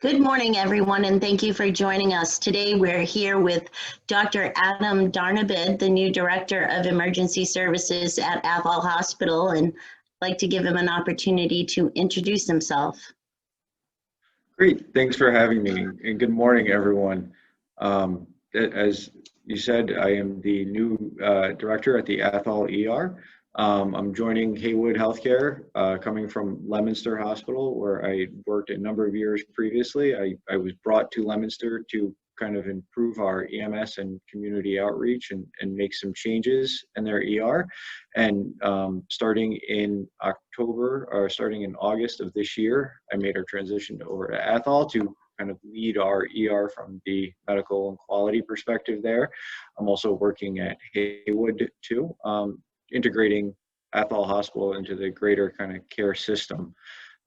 Good morning, everyone, and thank you for joining us. Today, we're here with Dr. Adam Darnobid, the new Director of Emergency Services at Athol Hospital, and I'd like to give him an opportunity to introduce himself. Great, thanks for having me, and good morning, everyone. As you said, I am the new director at the Athol ER. I'm joining Haywood Healthcare, coming from Leominster Hospital, where I worked a number of years previously. I was brought to Leominster to kind of improve our EMS and community outreach and make some changes in their ER. And starting in August of this year, I made our transition over to Athol to kind of lead our ER from the medical and quality perspective there. I'm also working at Haywood too, integrating Athol Hospital into the greater kind of care system.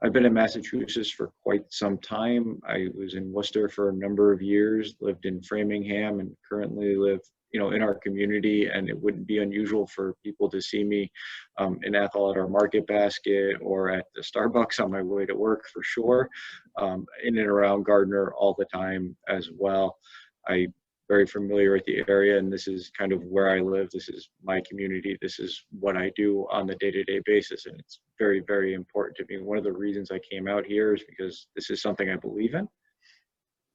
I've been in Massachusetts for quite some time. I was in Worcester for a number of years, lived in Framingham, and currently live, in our community. And it wouldn't be unusual for people to see me in Athol at our market basket or at the Starbucks on my way to work for sure, in and around Gardner all the time as well. I'm very familiar with the area, and this is kind of where I live. This is my community. This is what I do on the day-to-day basis, and it's very, very important to me. One of the reasons I came out here is because this is something I believe in.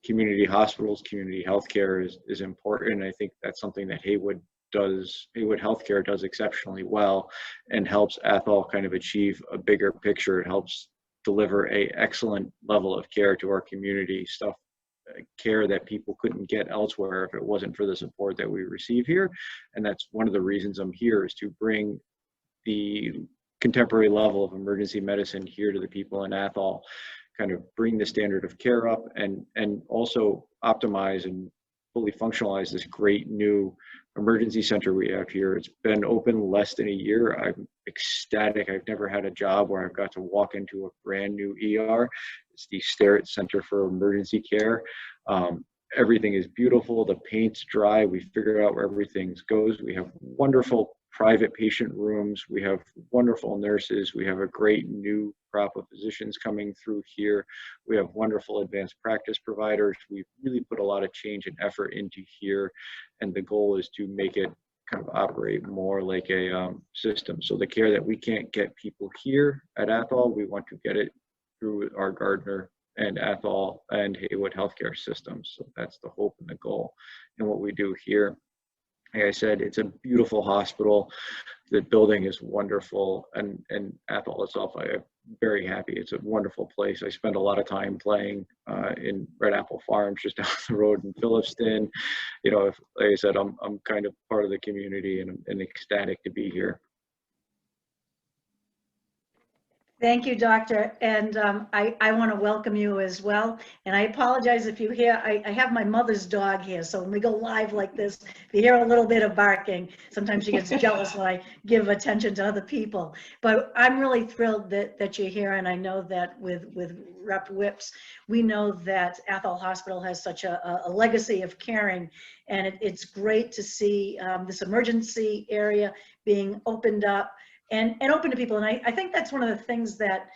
Community hospitals, community healthcare is important, and I think that's something that Haywood Healthcare does exceptionally well and helps Athol kind of achieve a bigger picture. It helps deliver an excellent level of care to our community, care that people couldn't get elsewhere if it wasn't for the support that we receive here. And that's one of the reasons I'm here, is to bring the contemporary level of emergency medicine here to the people in Athol, kind of bring the standard of care up, and also optimize and fully functionalize this great new emergency center we have here. It's been open less than a year. I'm ecstatic. I've never had a job where I've got to walk into a brand new ER. It's the Starrett Center for Emergency Care. Everything is beautiful. The paint's dry. We figured out where everything goes. We have wonderful private patient rooms. We have wonderful nurses. We have a great new crop of physicians coming through here. We have wonderful advanced practice providers. We've really put a lot of change and effort into here, and the goal is to make it kind of operate more like a system. So the care that we can't get people here at Athol, we want to get it through our Gardner and Athol and Haywood healthcare systems. So that's the hope and the goal and what we do here. Like I said, it's a beautiful hospital. The building is wonderful, and Athol itself, I'm very happy. It's a wonderful place. I spend a lot of time playing in Red Apple Farms, just down the road in Phillipston. Like I said, I'm kind of part of the community, and I'm ecstatic to be here. Thank you, Doctor. And I want to welcome you as well. And I apologize if you hear, I have my mother's dog here. So when we go live like this, if you hear a little bit of barking, sometimes she gets jealous when I give attention to other people. But I'm really thrilled that you're here. And I know that with Rep. Whips, we know that Athol Hospital has such a legacy of caring. And it's great to see this emergency area being opened up and open to people. And I think that's one of the things that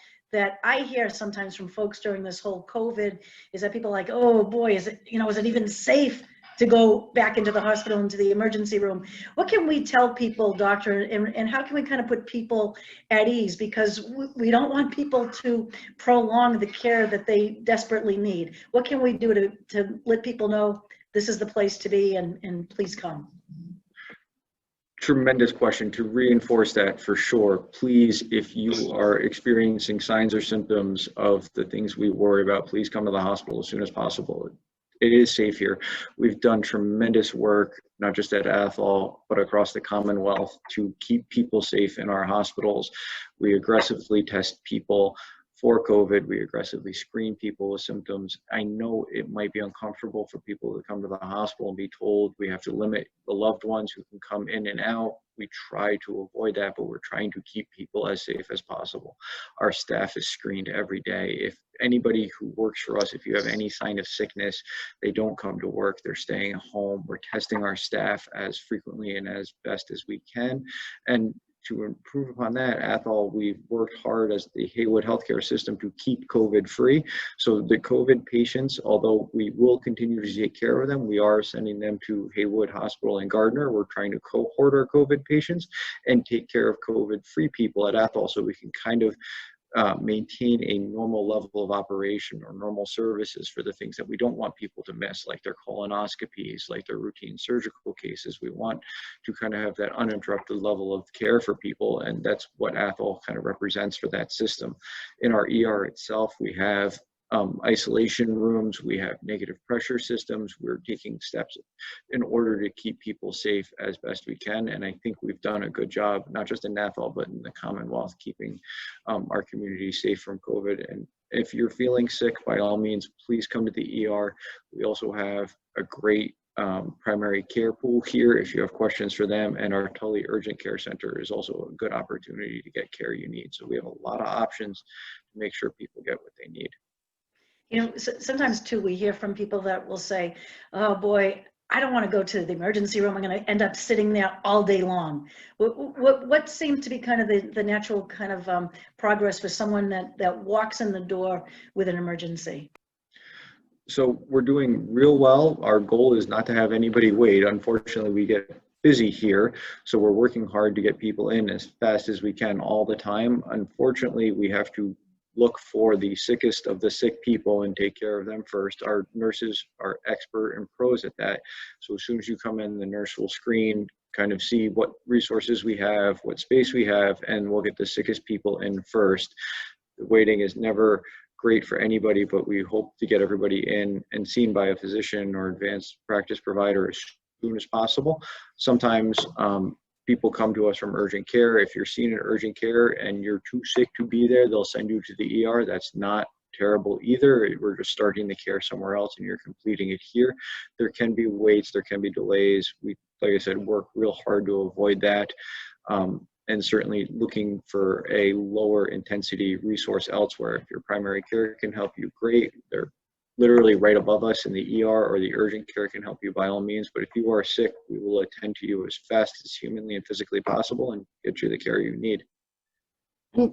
I hear sometimes from folks during this whole COVID, is that people are like, oh boy, is it even safe to go back into the hospital, into the emergency room? What can we tell people, Doctor, and how can we kind of put people at ease? Because we don't want people to prolong the care that they desperately need. What can we do to let people know this is the place to be, and please come? Tremendous question. To reinforce that, for sure, please, if you are experiencing signs or symptoms of the things we worry about, please come to the hospital as soon as possible. It is safe here. We've done tremendous work, not just at Athol, but across the Commonwealth, to keep people safe in our hospitals. We aggressively test people for COVID. We aggressively screen people with symptoms. I know it might be uncomfortable for people to come to the hospital and be told we have to limit the loved ones who can come in and out. We try to avoid that, but we're trying to keep people as safe as possible. Our staff is screened every day. If anybody who works for us, if you have any sign of sickness, they don't come to work, they're staying at home. We're testing our staff as frequently and as best as we can. And to improve upon that, Athol, we've worked hard as the Haywood healthcare system to keep COVID free. So the COVID patients, although we will continue to take care of them, we are sending them to Haywood Hospital in Gardner. We're trying to cohort our COVID patients and take care of COVID free people at Athol, so we can kind of maintain a normal level of operation or normal services for the things that we don't want people to miss, like their colonoscopies, like their routine surgical cases. We want to kind of have that uninterrupted level of care for people, and that's what Athol kind of represents for that system. In our ER itself, we have isolation rooms, we have negative pressure systems. We're taking steps in order to keep people safe as best we can, and I think we've done a good job, not just in Athol, but in the Commonwealth, keeping our community safe from COVID. And if you're feeling sick, by all means, please come to the ER. We also have a great primary care pool here if you have questions for them, and our Tully Urgent Care Center is also a good opportunity to get care you need. So we have a lot of options to make sure people get what they need. You know, sometimes too, we hear from people that will say, oh boy, I don't want to go to the emergency room. I'm going to end up sitting there all day long. What seems to be kind of the natural kind of progress for someone that walks in the door with an emergency? So we're doing real well. Our goal is not to have anybody wait. Unfortunately, we get busy here, so we're working hard to get people in as fast as we can all the time. Unfortunately, we have to look for the sickest of the sick people and take care of them first. Our nurses are expert and pros at that. So as soon as you come in, the nurse will screen, kind of see what resources we have, what space we have, and we'll get the sickest people in first. The waiting is never great for anybody, but we hope to get everybody in and seen by a physician or advanced practice provider as soon as possible. Sometimes people come to us from urgent care. If you're seen in urgent care and you're too sick to be there, they'll send you to the ER. That's not terrible either. We're just starting the care somewhere else and you're completing it here. There can be waits, there can be delays. We, like I said, work real hard to avoid that. And certainly looking for a lower intensity resource elsewhere. If your primary care can help you, great. They're literally right above us in the ER, or the urgent care can help you by all means. But if you are sick, we will attend to you as fast as humanly and physically possible and get you the care you need.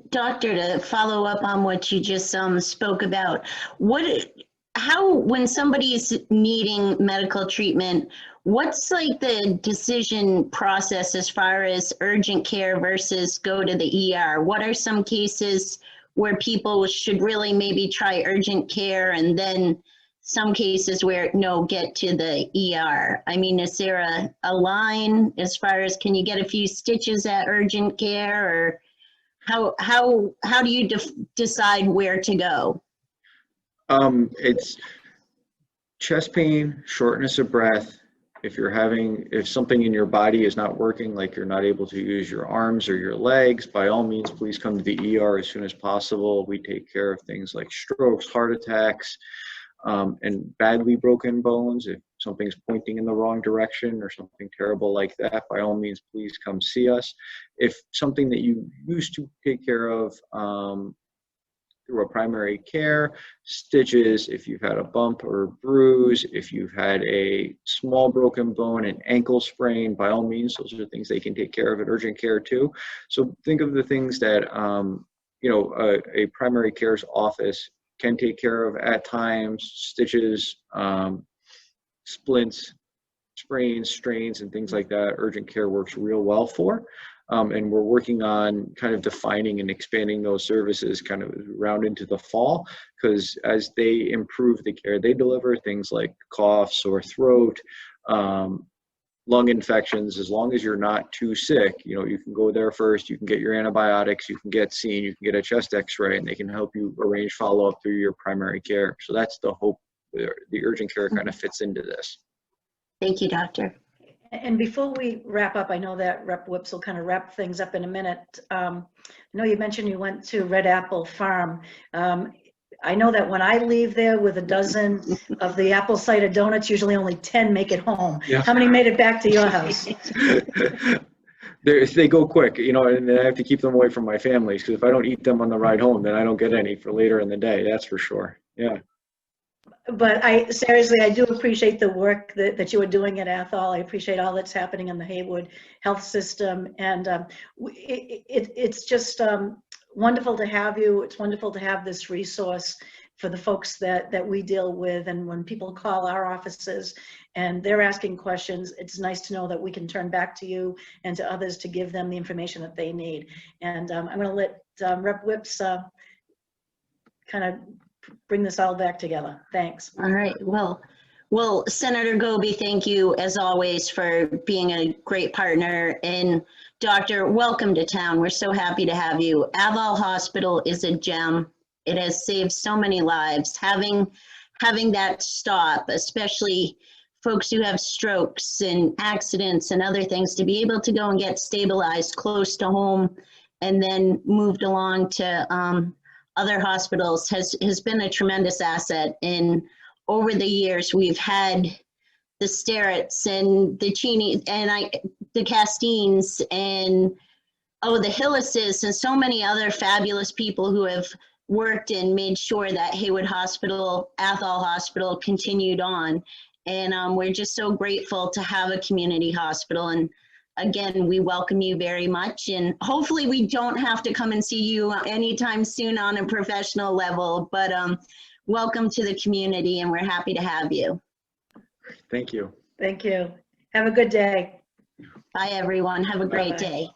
Doctor, to follow up on what you just spoke about, when somebody is needing medical treatment, what's like the decision process as far as urgent care versus go to the ER? What are some cases where people should really maybe try urgent care, and then some cases where no, get to the ER? I mean, is there a line as far as, can you get a few stitches at urgent care, or how do you decide where to go? It's chest pain, shortness of breath. If something in your body is not working, like you're not able to use your arms or your legs, by all means, please come to the ER as soon as possible. We take care of things like strokes, heart attacks, and badly broken bones. If something's pointing in the wrong direction or something terrible like that, by all means, please come see us. If something that you used to take care of through a primary care, stitches, if you've had a bump or bruise, if you've had a small broken bone, an ankle sprain, by all means, those are things they can take care of at urgent care too. So think of the things that a primary care's office can take care of at times: stitches, splints, sprains, strains, and things like that. Urgent care works real well for. And we're working on kind of defining and expanding those services kind of around into the fall, because as they improve the care they deliver, things like cough, sore throat, lung infections, as long as you're not too sick, you can go there first, you can get your antibiotics, you can get seen, you can get a chest x-ray, and they can help you arrange follow-up through your primary care. So that's the hope. The urgent care kind of fits into this. Thank you, doctor. And before we wrap up, I know that Rep. Whips will kind of wrap things up in a minute. I know you mentioned you went to Red Apple Farm. I know that when I leave there with a dozen of the apple cider donuts, usually only 10 make it home. Yeah. How many made it back to your house? They go quick, and I have to keep them away from my families, because if I don't eat them on the ride home, then I don't get any for later in the day. That's for sure. Yeah. But seriously, I do appreciate the work that you are doing at Athol. I appreciate all that's happening in the Haywood health system. And it's just wonderful to have you. It's wonderful to have this resource for the folks that we deal with. And when people call our offices and they're asking questions, it's nice to know that we can turn back to you and to others to give them the information that they need. And I'm going to let Rep. Whips kind of bring this all back together. Thanks. All right. Well, Senator Gobi, thank you as always for being a great partner. And Doctor, welcome to town. We're so happy to have you. Athol Hospital is a gem. It has saved so many lives. Having that stop, especially folks who have strokes and accidents and other things, to be able to go and get stabilized close to home and then moved along to other hospitals has been a tremendous asset. And over the years, we've had the Starretts and the Cheney and the Castines and the Hillises and so many other fabulous people who have worked and made sure that Haywood Hospital, Athol Hospital continued on. And we're just so grateful to have a community hospital. And again, we welcome you very much. And hopefully we don't have to come and see you anytime soon on a professional level, but welcome to the community and we're happy to have you. Thank you. Thank you. Have a good day. Bye, everyone. Have a great Bye-bye. day.